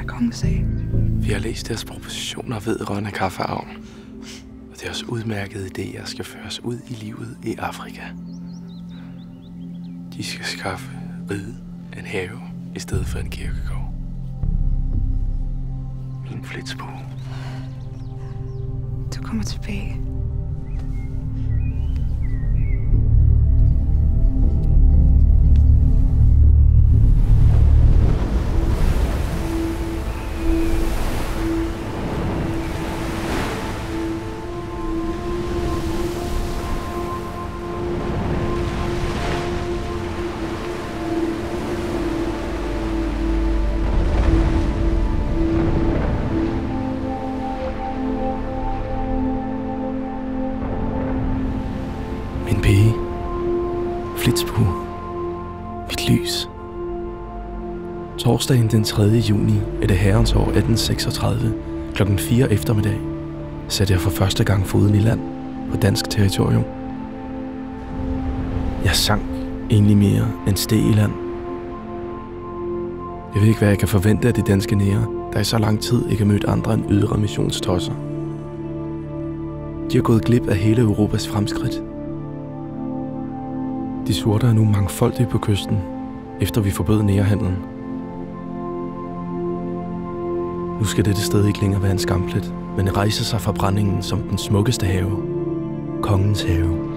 kongen sagde. Vi har læst deres propositioner vedrørende kaffeavl. Og deres udmærkede idéer skal føres ud i livet i Afrika. De skal skaffe ride en have i stedet for en kirkegård. Min flitsbue. Du kommer tilbage. Min pige. Flitsbue. Mit lys. Torsdagen den 3. juni er det herrens år 1836 klokken 4 eftermiddag satte jeg for første gang foden i land på dansk territorium. Jeg sank egentlig mere end steg i land. Jeg ved ikke, hvad jeg kan forvente af de danske nære, der i så lang tid ikke har mødt andre end ydre missionstosser. De har gået glip af hele Europas fremskridt. De sorte er nu mangfoldige på kysten, efter vi forbød nærehandlen. Nu skal dette sted ikke længere være en skamplet, men rejse sig fra brændingen som den smukkeste have. Kongens have.